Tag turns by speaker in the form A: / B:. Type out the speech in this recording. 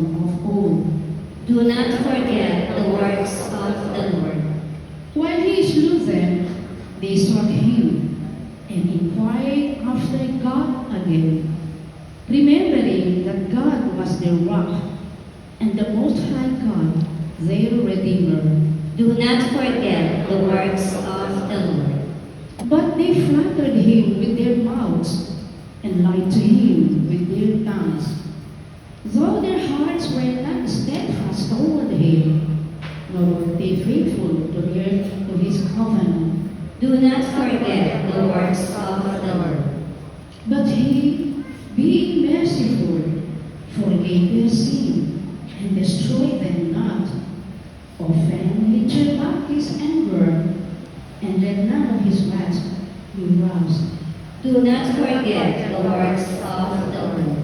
A: of old.
B: Do not forget the works of the Lord.
A: While he slew them, they sought him and inquired after God again, remembering that God was their rock and the Most High God, their Redeemer.
B: Do not forget the works of the Lord.
A: But they flattered him with their mouths and lied to him with their tongues. Though their hearts were not steadfast toward him, nor were they faithful to his covenant.
B: Do not forget the works of the Lord.
A: But he, being merciful, forgave their sin and destroyed them not. Often he turned back his anger, and let none of his wrath be roused.
B: Do not forget the works of the Lord.